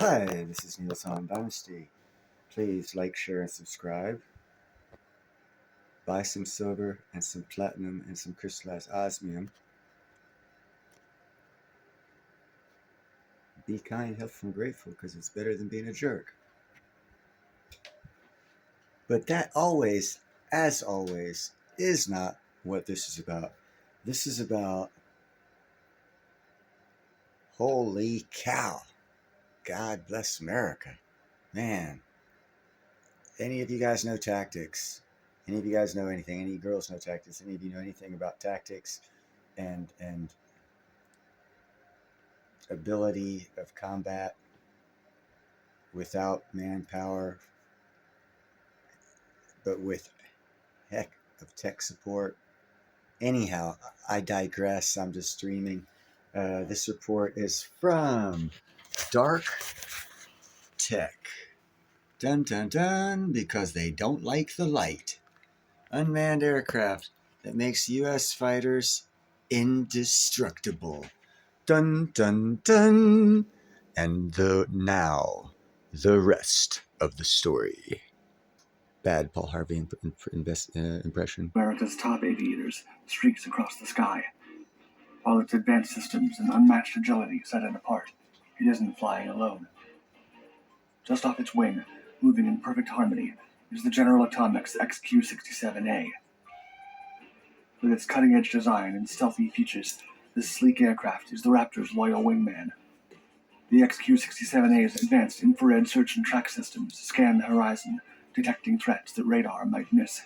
Hi, this is Niels on Dynasty. Please like, share, and subscribe. Buy some silver and some platinum and some crystallized osmium. Be kind, helpful, and grateful because it's better than being a jerk. But that always, as always, is not what this is about. This is about holy cow. God bless America. Man, any of you guys know tactics? Any of you guys know anything? Any girls know tactics? Any of you know anything about tactics and ability of combat without manpower, but with heck of tech support? Anyhow, I digress. I'm just streaming. This report is from Dark Tech. Dun dun dun, because they don't like the light. Unmanned aircraft that makes U.S. fighters indestructible. Dun dun dun. And now, the rest of the story. Bad Paul Harvey impression. America's top aviators streaks across the sky. While its advanced systems and unmatched agility set it apart, it isn't flying alone. Just off its wing, moving in perfect harmony, is the General Atomics XQ-67A. With its cutting-edge design and stealthy features, this sleek aircraft is the Raptor's loyal wingman. The XQ-67A's advanced infrared search and track systems scan the horizon, detecting threats that radar might miss.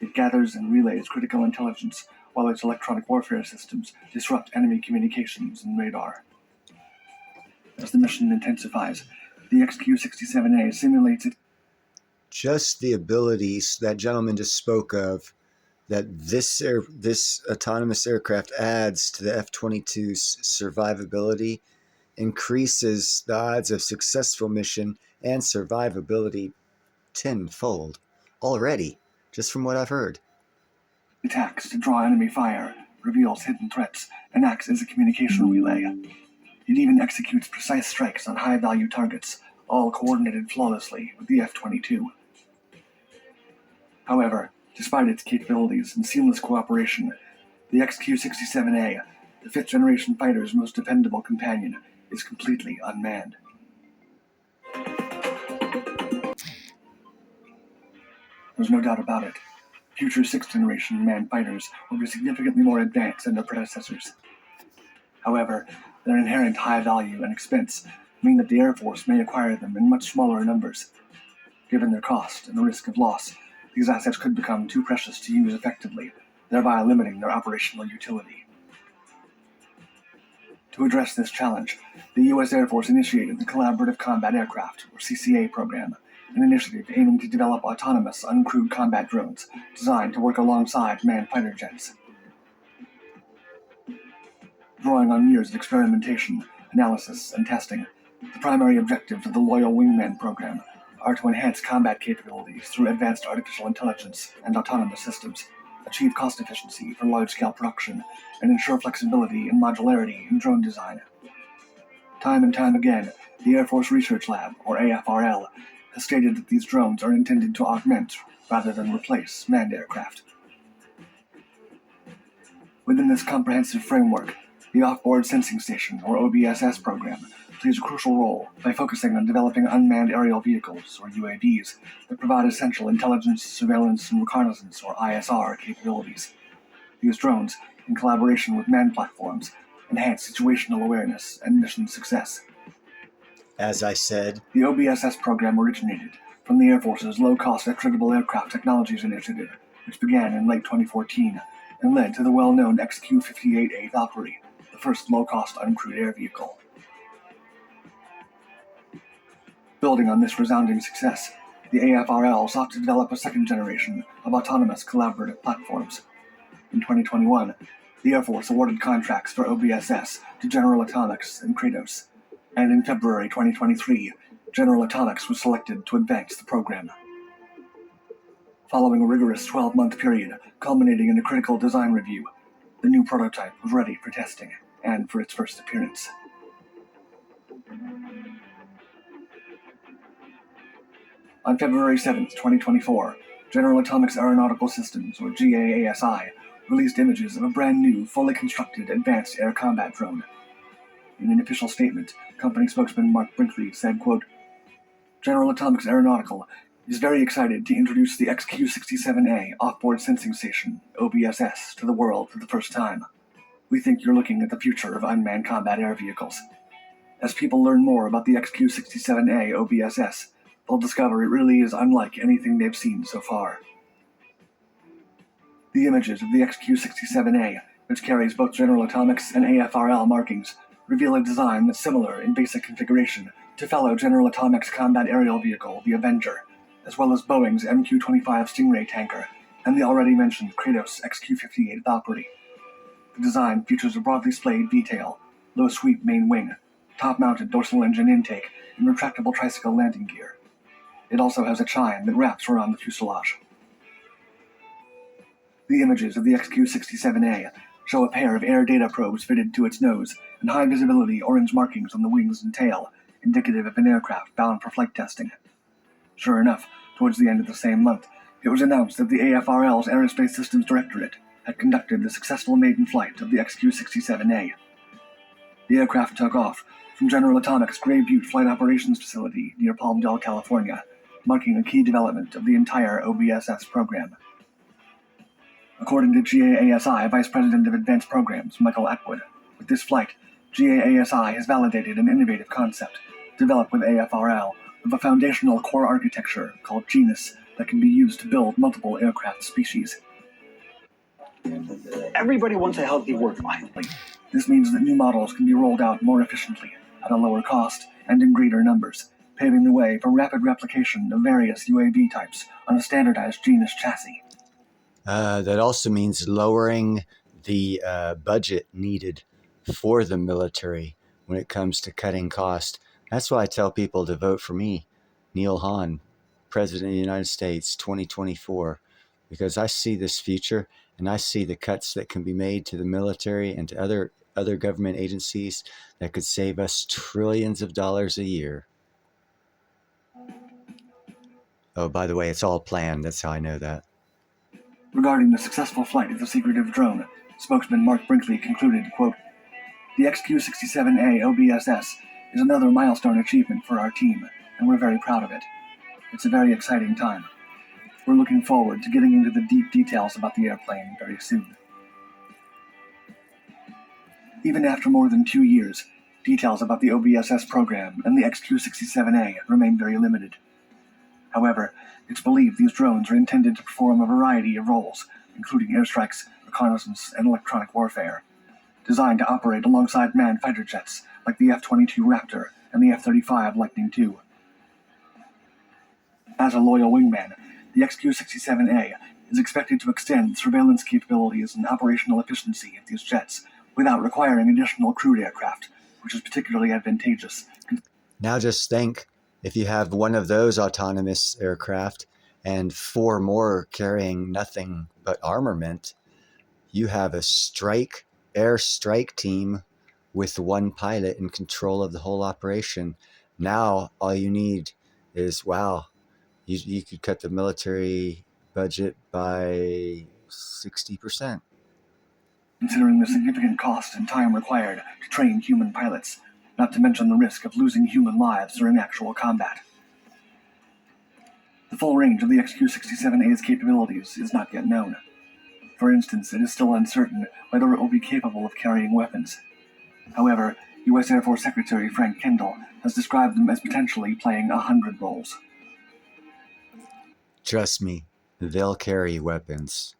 It gathers and relays critical intelligence while its electronic warfare systems disrupt enemy communications and radar. As the mission intensifies, the XQ-67A simulates it. Just the abilities that gentleman just spoke of, that this autonomous aircraft adds to the F-22's survivability, increases the odds of successful mission and survivability tenfold already, just from what I've heard. Attacks to draw enemy fire, reveals hidden threats, and acts as a communication relay. It even executes precise strikes on high-value targets, all coordinated flawlessly with the F-22. However, despite its capabilities and seamless cooperation, the XQ-67A, the fifth-generation fighter's most dependable companion, is completely unmanned. There's no doubt about it. Future sixth-generation manned fighters will be significantly more advanced than their predecessors. However, their inherent high value and expense mean that the Air Force may acquire them in much smaller numbers. Given their cost and the risk of loss, these assets could become too precious to use effectively, thereby limiting their operational utility. To address this challenge, the U.S. Air Force initiated the Collaborative Combat Aircraft, or CCA program, an initiative aiming to develop autonomous, uncrewed combat drones designed to work alongside manned fighter jets. Drawing on years of experimentation, analysis, and testing, the primary objectives of the Loyal Wingman program are to enhance combat capabilities through advanced artificial intelligence and autonomous systems, achieve cost efficiency for large-scale production, and ensure flexibility and modularity in drone design. Time and time again, the Air Force Research Lab, or AFRL, has stated that these drones are intended to augment rather than replace manned aircraft. Within this comprehensive framework, the Off-Board Sensing Station, or OBSS program, plays a crucial role by focusing on developing unmanned aerial vehicles, or UAVs, that provide essential intelligence, surveillance, and reconnaissance, or ISR, capabilities. These drones, in collaboration with manned platforms, enhance situational awareness and mission success. As I said, the OBSS program originated from the Air Force's Low-Cost Attritable Aircraft Technologies Initiative, which began in late 2014 and led to the well-known XQ-58A Valkyrie, the first low-cost uncrewed air vehicle. Building on this resounding success, the AFRL sought to develop a second generation of autonomous collaborative platforms. In 2021, the Air Force awarded contracts for OBSS to General Atomics and Kratos, and in February 2023, General Atomics was selected to advance the program. Following a rigorous 12-month period culminating in a critical design review, the new prototype was ready for testing and for its first appearance. On February 7, 2024, General Atomics Aeronautical Systems, or GAASI, released images of a brand new, fully constructed advanced air combat drone. In an official statement, company spokesman Mark Brinkley said, quote, General Atomics Aeronautical is very excited to introduce the XQ-67A Offboard Sensing Station, OBSS, to the world for the first time. We think you're looking at the future of unmanned combat air vehicles. As people learn more about the XQ-67A OBSS, they'll discover it really is unlike anything they've seen so far. The images of the XQ-67A, which carries both General Atomics and AFRL markings, reveal a design that's similar in basic configuration to fellow General Atomics combat aerial vehicle, the Avenger, as well as Boeing's MQ-25 Stingray tanker and the already mentioned Kratos XQ-58 Valkyrie. The design features a broadly splayed V-tail, low-sweep main wing, top-mounted dorsal engine intake, and retractable tricycle landing gear. It also has a chine that wraps around the fuselage. The images of the XQ-67A show a pair of air data probes fitted to its nose and high-visibility orange markings on the wings and tail, indicative of an aircraft bound for flight testing. Sure enough, towards the end of the same month, it was announced that the AFRL's Aerospace Systems Directorate had conducted the successful maiden flight of the XQ-67A. The aircraft took off from General Atomics' Gray Butte Flight Operations Facility near Palmdale, California, marking a key development of the entire OBSS program. According to GAASI Vice President of Advanced Programs, Michael Atwood, with this flight, GAASI has validated an innovative concept, developed with AFRL, of a foundational core architecture called Genus that can be used to build multiple aircraft species. Everybody wants a healthy work-life. This means that new models can be rolled out more efficiently, at a lower cost, and in greater numbers, paving the way for rapid replication of various UAV types on a standardized Genus chassis. That also means lowering the budget needed for the military when it comes to cutting cost. That's why I tell people to vote for me, Neil Hahn, President of the United States, 2024, because I see this future and I see the cuts that can be made to the military and to other government agencies that could save us trillions of dollars a year. Oh, by the way, it's all planned. That's how I know that. Regarding the successful flight of the secretive drone, spokesman Mark Brinkley concluded, quote, The XQ-67A OBSS is another milestone achievement for our team, and we're very proud of it. It's a very exciting time. We're looking forward to getting into the deep details about the airplane very soon. Even after more than 2 years, details about the OBSS program and the XQ-67A remain very limited. However, it's believed these drones are intended to perform a variety of roles, including airstrikes, reconnaissance, and electronic warfare, designed to operate alongside manned fighter jets like the F-22 Raptor and the F-35 Lightning II. As a loyal wingman, the XQ-67A is expected to extend surveillance capabilities and operational efficiency of these jets without requiring additional crewed aircraft, which is particularly advantageous. Now just think, if you have one of those autonomous aircraft and 4 more carrying nothing but armament, you have a air strike team with 1 pilot in control of the whole operation. Now all you need is, you could cut the military budget by 60%. Considering the significant cost and time required to train human pilots, not to mention the risk of losing human lives during actual combat. The full range of the XQ-67A's capabilities is not yet known. For instance, it is still uncertain whether it will be capable of carrying weapons. However, U.S. Air Force Secretary Frank Kendall has described them as potentially playing 100 roles. Trust me, they'll carry weapons.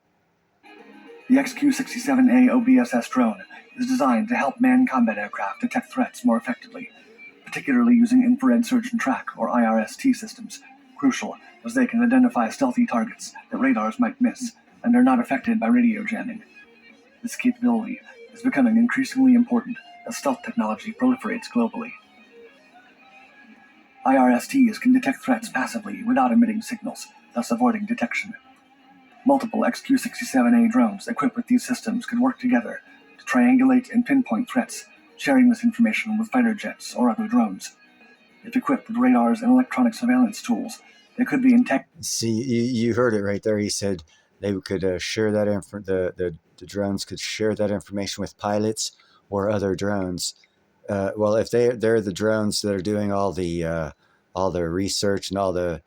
The XQ-67A OBSS drone is designed to help manned combat aircraft detect threats more effectively, particularly using infrared search and track, or IRST systems, crucial as they can identify stealthy targets that radars might miss and are not affected by radio jamming. This capability is becoming increasingly important as stealth technology proliferates globally. IRSTs can detect threats passively without emitting signals, thus avoiding detection. Multiple XQ-67A drones equipped with these systems could work together to triangulate and pinpoint threats, sharing this information with fighter jets or other drones. If equipped with radars and electronic surveillance tools, They could be in tech. See, you heard it right there. He said they could share that the drones could share that information with pilots or other drones. Well, if they're the drones that are doing all the research and all the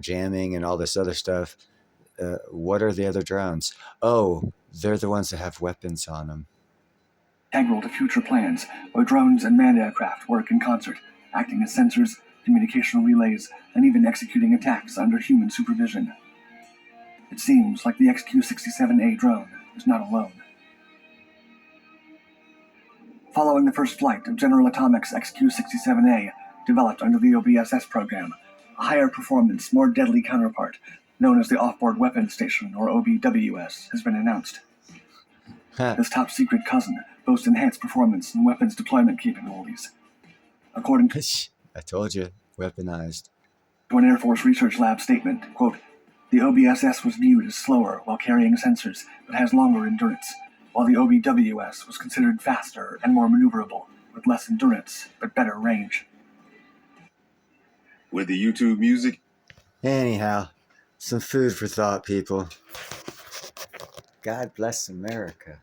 jamming and all this other stuff, what are the other drones? Oh, they're the ones that have weapons on them. Integral to future plans, where drones and manned aircraft work in concert, acting as sensors, communication relays, and even executing attacks under human supervision. It seems like the XQ-67A drone is not alone. Following the first flight of General Atomics XQ-67A, developed under the OBSS program, a higher performance, more deadly counterpart, known as the Offboard Weapons Station, or OBWS, has been announced. This top-secret cousin boasts enhanced performance and weapons deployment capabilities. According to I told you, weaponized. an Air Force Research Lab statement, quote, the OBSS was viewed as slower while carrying sensors, but has longer endurance, while the OBWS was considered faster and more maneuverable, with less endurance, but better range. With the YouTube music? Anyhow, some food for thought, people. God bless America.